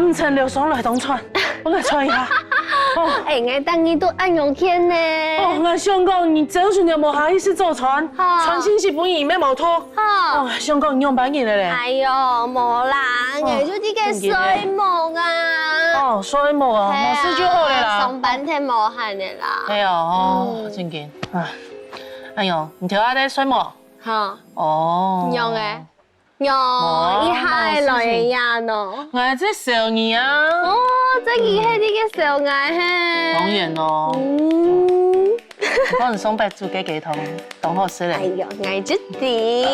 唔趁流爽来当穿，我来穿一下。哦，哎，我等你都按用天呢。哦，我想讲，你早上就无下意识做船，船信息本意咩冇拖。哦，想讲你用白银的咧。哎呦，冇啦，我就这个水木啊。哦，水木啊，冇事就好咧啦。上班天无限的啦。哎呦，哦，真紧。哎呦，你调下啲水木。哈。哦。用嘅。用一下來呀喏，我這小兒啊，哦，這兒係啲嘅小愛嘿，當然咯，可能送白煮嘅幾桶，當好食咧。哎呦，愛就滴，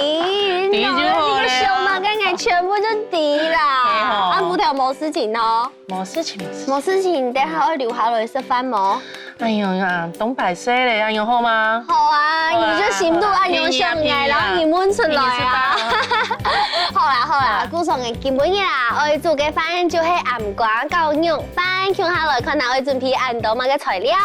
滴就好咧。小馬跟愛全部就滴啦，啊，不條冇事情哦，冇事情，冇事情，等下我留下來食飯冇？哎呦呀，東白色咧，安樣好嗎？好啊，你這心度安樣上愛，然後你滿出來啊。好啦，古上嘅基本嘢啦，我哋做嘅飯就係鹹瓜夠肉飯，聽下來看下我哋準備按到乜嘅材料。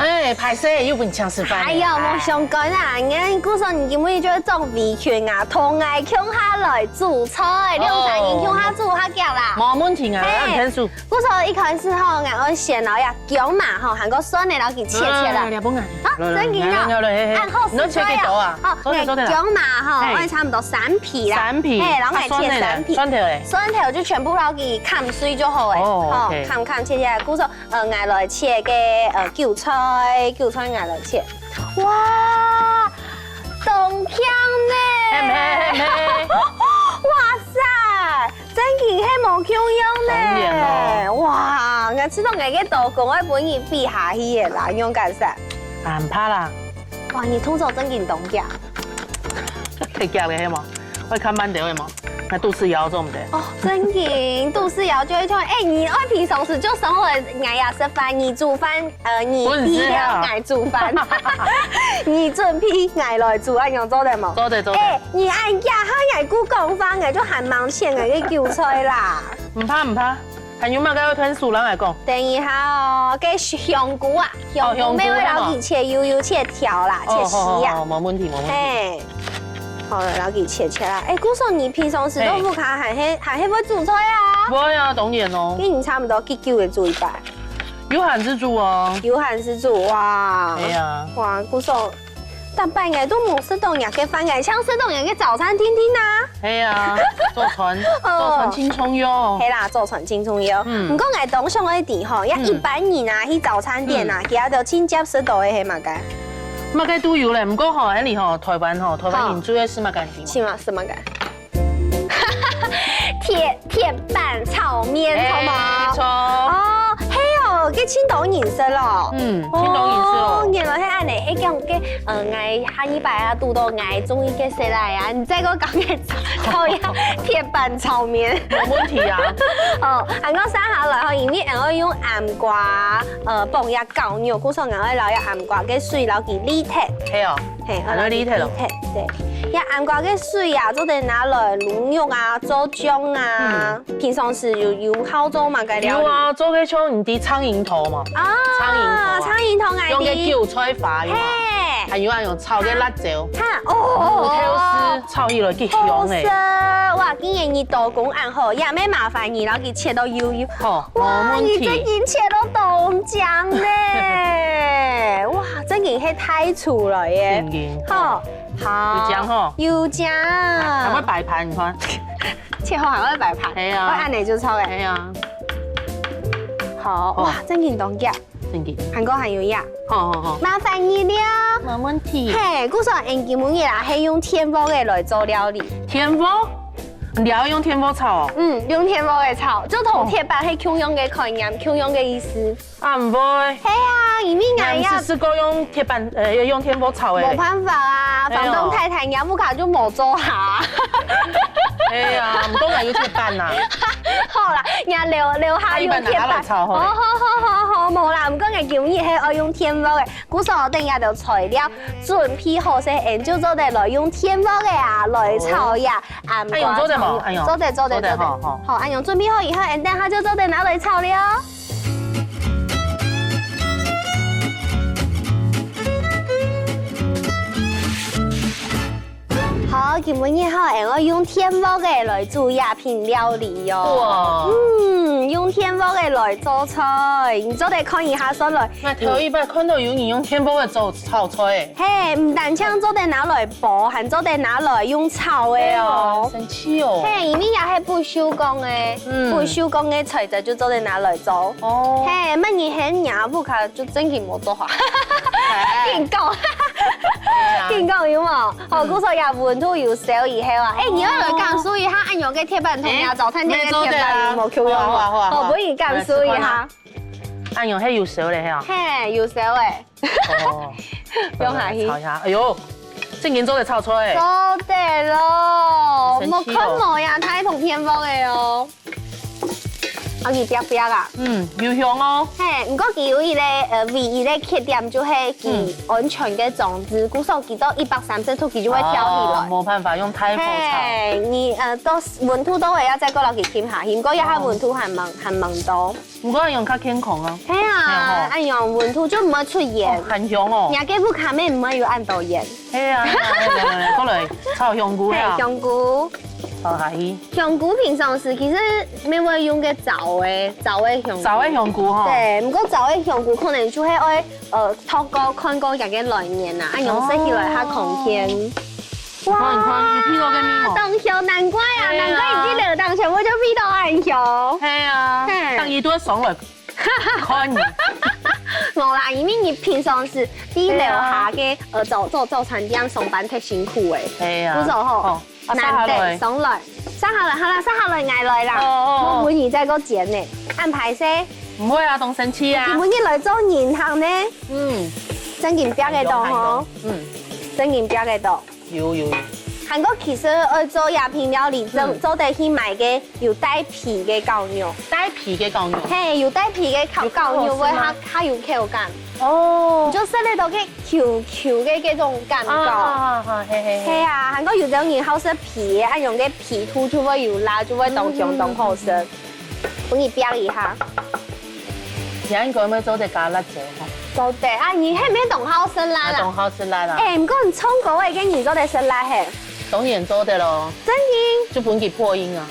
哎，拍摄又不搶食飯。哎呀，冇想講啦，我古上你基本就係種味全啊，同愛聽下來煮菜，兩三人聽下煮下腳啦。冇問題啊，按天數。古上一開始吼，我先攞呀薑嘛吼，韓國蒜嚟攞佢切啦。兩半眼。啊，真嘅啊！按好你切幾多啊？哦，薑嘛吼，我哋差唔多3皮啦。3皮。誒，然後我切3皮。蒜頭咧？蒜頭就全部攞佢砍碎就好誒。哦。砍切切，古上我來切嘅韭菜我來切。哇，凍香呢！哇塞，真係係冇香呢！哇，我知道我嘅刀工我本意比下去嘅啦，用緊啥？唔怕啦。哇，你通常真件凍嘅？係夾嘅係冇，我看慢條嘅冇。那杜氏瑤做唔得哦，真嘅，杜氏瑤就會講，哎，你愛平常時就生活愛呀食飯，你煮飯，你必了愛煮飯，你準備愛來煮，按樣做得冇？做得。哎，你愛呀，他愛顧講飯，愛就還忙錢愛嘅韭菜啦。唔怕，還有乜嘅吞薯人嚟講？等一下哦，嘅香菇啊，香菇咩會攞佢切幼切條啦，切絲啊。冇問題。好了，然後給切啦。哎，古嫂，你平常時都不卡還係會煮菜啊？會啊，當然咯。跟你差唔多9嘅煮一半。有閒時煮啊。有閒時煮哇。係啊。哇，古嫂，但半夜都冇食到日嘅飯嘅，像食到日嘅早餐天天啊。係啊，做船輕鬆喲。係啦，做船輕鬆喲。唔過我當上嗰啲吼，一般人啊去早餐店啊，其他就親接食到嘅係乜嘅？乜嘅都有咧，唔過吼，喺你吼台灣人主要是乜嘅？是嗎？是乜嘅？鐵板炒麵，好冇？錯。哦，係哦，嘅青島顏色咯。青島顏色咯。原來係安尼，一講嘅嗌下禮拜啊，讀到嗌中意嘅食來啊，你再個講嘅炒呀鐵板炒麵。冇問題啊。哦，韓國生下來後，因為我用鹹瓜放呀搞肉，古時候我撈呀鹹瓜嘅水撈佢理鐵。係哦。係，我攞理鐵咯。對，呀鹹瓜嘅水啊，做得拿來滷肉啊，做醬啊，平常時有好做嘛嘅料。有啊，做嘅像唔啲蒼蠅頭嘛。啊，蒼蠅頭嗌啲。用嘅韭菜花嘅嘛。還有啊，用炒嘅辣椒。哈，哦。炒起來幾香誒。哇，竟然你刀工按好，也咩麻煩你，然後佢切到幼幼。好，哇，你真件切到凍醬咧！哇，真件係太粗啦耶！好，有醬嗬。有醬。還會擺盤，你看。切好還會擺盤。係啊。我按嚟就炒嘅。係啊。好，哇，真件凍嘅。真件。韓國還有呀。好。麻煩你了。冇問題。嘿，古時候用基本嘢啦，係用天火嘅來做料理。天火？你要用天火炒哦？用天火嘅炒，就同鐵板係共用嘅概念，共用嘅意思。啊唔會。係啊，因為我要試過用鐵板用天火炒嘅。冇辦法啊，房東太太有冇卡就冇做下。哎呀，唔通係要鐵板啊？好啦，人留下用鐵板。好，冇啦，唔過我建議係我用天火嘅，古時候等下就材料準備好些，然就做得來用天火嘅啊來炒呀。按用做得冇？按用。做得。好，按用準備好以後，等下就做得拿來炒了。我今日好，我用天幕嘅来做鸦片料理哦。用天幕嘅来做菜，你做得看一下上来。我头一摆看到有人用天幕嘅做炒菜。嘿，唔但唱做得拿来煲，还做得拿来用炒的哦。神奇哦。嘿，因为也係不手工嘅，不手工嘅材質就做得拿来做。哦。嘿，乜嘢係廿不卡就真嘅冇做下。見講，見講有冇？好，古時也温度又少以後啊。你要來講述一下按用嘅鐵板同亞早餐店嘅鐵板有冇溝用？好，不如講述一下。按用係有少咧，係啊。嘿，有少誒。哦。用下去。炒下，哎呦，正經做得炒菜。做得咯，冇看冇呀，太同偏方嘅哦。我佢白白啊，又香哦。嘿，不過佢有一個唯一嘅缺點就係佢安全嘅裝置，古時候佢到130度佢就會跳起來。冇辦法用太火炒。你到溫度都會要再過落去添下，不過一下溫度還蠻多。不過用較健康啊。係啊，按用溫度就唔會出鹽。很香哦。人家不卡咩唔會有按到鹽。係啊，過來炒香菇啊。香菇。炒下去。香菇平常時其實咩會用嘅棗嘅香菇。棗嘅香菇嗬。對，不過棗嘅香菇可能就係愛透過看過人嘅來源啊，按用食起來較空天。哇！你看，有屁股嘅面哦。當香難怪啊，難怪你啲熱當全部就屁到暗香。係啊，當一堆爽來看你。冇啦，因為你平常時啲樓下嘅做餐店上班太辛苦誒。係啊。嗰時候難得上來，生下來，好啦，生下來捱來啦。我每年再個剪呢，安排些。唔會啊，當生氣啊。每日來做年行呢。真件標嘅度嗬。真件標嘅度。有。韓國其實愛做鴉片料理，做得去買嘅有帶皮嘅牛肉。帶皮嘅牛肉。嘿，有帶皮嘅牛肉會較有口感。哦。就食得到嘅 Q 嘅嗰種感覺。係啊，韓國有種人好食皮，按用嘅皮凸就會有辣，就會當香當好食。幫你標一下。而應該咪做得加辣椒嗬？做得啊，你係咩當好食辣啦？當好食辣啦。唔過你葱嗰位嘅你做得食辣係？當然做得咯。真嘅？就本佢破音啊。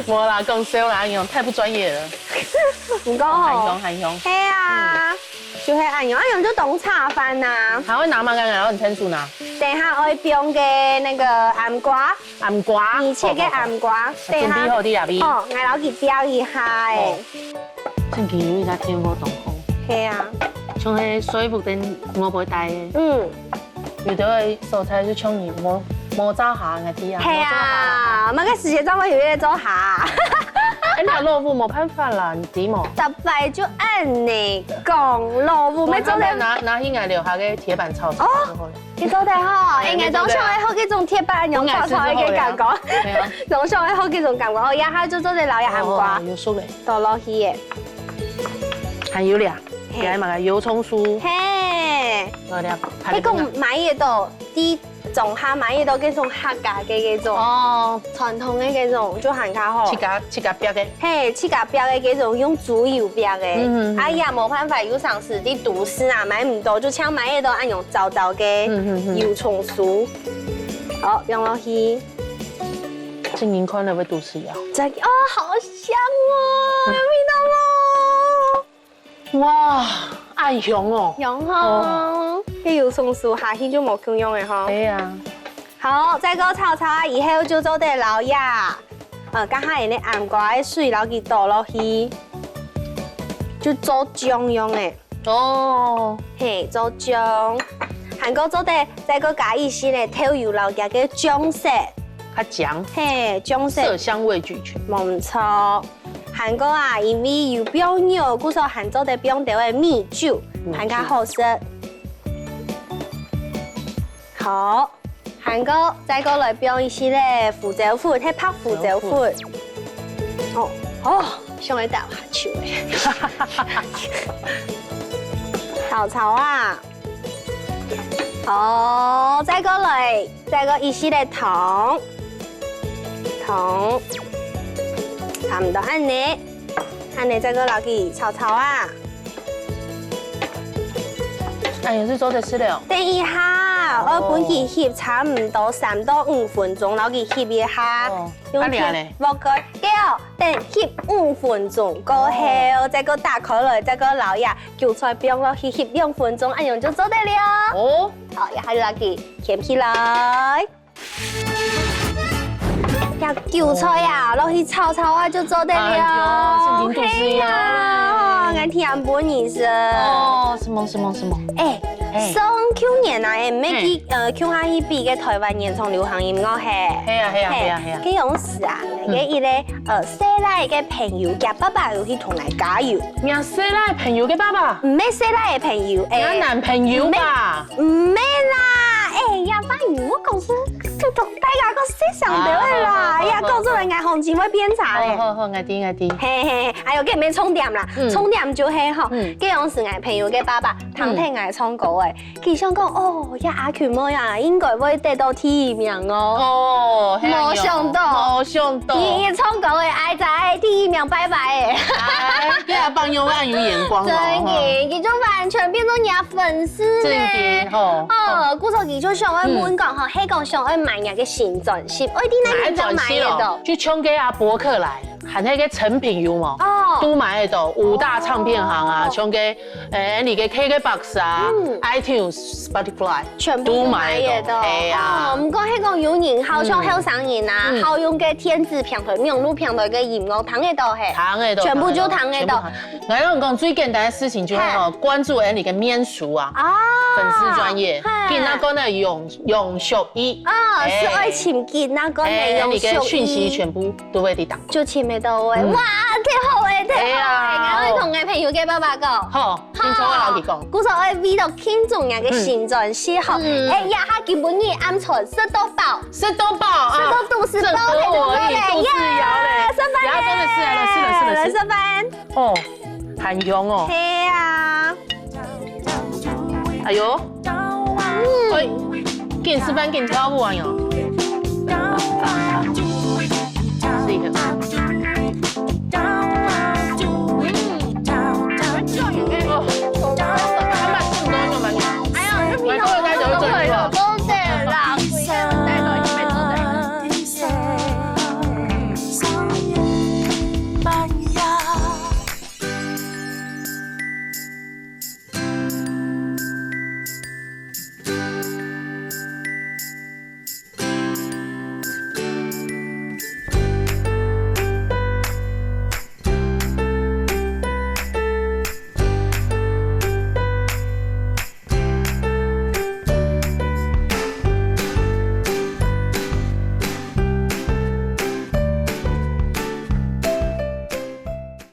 冇啦，講笑啦，用太不專業了。唔講好。很香。係啊，就係按用就當炒飯呐。還會拿嗎？剛剛很清楚呢。等下我用嘅那個南瓜。南瓜。你切嘅南瓜。準備好啲啊，B。哦，我攞佢標一下誒。真係有一隻天鵝凍好。係啊。像係水木定我會帶嘅。有啲嘅蔬菜就像你冇炸下嗰啲啊。係啊，乜嘅時間裝我有嘢做下。那蘿蔔冇辦法啦，你知冇？特別就按你講蘿蔔咩做咧？拿起嚟留下嘅鐵板炒菜就好。你做得好，應該當上喺好幾種鐵板用炒菜嘅感覺。當上喺好幾種感覺，我一下就做得留一南瓜。有熟嘞。倒落去嘅。還有俩，加埋個油蔥酥。嘿。你講買嘢到啲。種下買嘢到嗰種客家嘅嗰種，傳統嘅嗰種就很較好。切格標嘅，嘿，切格標嘅嗰種用豬油標嘅。哎呀，冇辦法，有上市啲都市啊買唔到，就搶買嘢到按用糟糟嘅油蔥酥。好，用落去。今年看到會都市啊？真哦，好香哦，有味道喎！哇，愛香哦。香哦。啲油蔥酥下去就冇咁用嘅嗬。係啊。好，再個炒啊，以後就做啲老呀。家下人哋南瓜嘅水撈佢倒落去，就做醬用嘅。哦。嘿，做醬。韓國做啲再個加一些咧調油撈嘅嘅醬色。較醬。嘿，醬色。色香味俱全。冇錯。韓國啊，因為有標牛，故所韓做啲標調嘅米酒，係較好食。好，韓國再過來標一些咧胡椒粉，睇拍胡椒粉。想去打下球炒啊！好，再過來，再過一些咧糖，差唔多按呢再過落去炒啊！哎呀，是做得吃了。等一下。啊，我本佢翕差唔多3到5分鐘，然後佢翕一下，用鐵冇個，等翕5分鐘過後，再個打開來，再個撈呀，韭菜冰落去翕2分鐘，咁樣就做得了。哦，好，然後嚟佢鉗起來。呀，韭菜呀，落去炒啊就做得了。OK 呀，我聽本意思。哦，什麼？上去年啊，咩去下去比嘅台灣原創流行音樂係。係啊。嗰種事啊，嘅一個細奶嘅朋友嘅爸爸要去同嚟加油。呀，細奶朋友嘅爸爸？唔係細奶嘅朋友，我男朋友吧？唔係啦，呀，反而我講說，就同大家個思想到嘅啦，呀，講出嚟嗌行情會變差咧。好，嗌啲。嘿，哎呦，嘅咩充電啦？充電就係嗬，嗰種是嗌朋友嘅爸爸，唐聽嗌唱歌嘅，佢想講哦，呀阿權妹呀，應該會得到第一名哦。哦，冇想到，你唱歌嘅愛在第一名拜拜誒。你阿朋友暗有眼光真嘅，佢就完全變做人家粉絲咧。哦，故作佢就想愛問講嗬，係講想愛買人嘅新專輯，我啲那年就買得到，就唱給阿伯克來。喊那個成品有冇？哦，都買得到5大唱片行啊，唱給你嘅 KKBOX 啊、iTunes、Spotify， 全部都買得到。係啊，唔過係講有人好唱好上癮啊，好用嘅電子平台、網絡平台嘅音樂，聽得到係。聽得到，全部就聽得到。我跟你講最簡單嘅事情就係哦，關注你嘅面書啊，粉絲專頁，見那個呢用手藝。啊，是愛請見那個內容你嘅訊息全部都會抵擋。就簽得到誒，哇，太好誒，太好誒！我同我朋友嘅爸爸講，好，聽從我老弟講，故作我為咗慶祝人嘅新專輯，好，呀，他基本你啱錯，食到飽，食到肚是飽的，肚子搖嘞，食飯嘞，真的是食飯，哦，很香哦，係啊，哎呦，哎，給你示範，給你跳舞啊喲，是一個。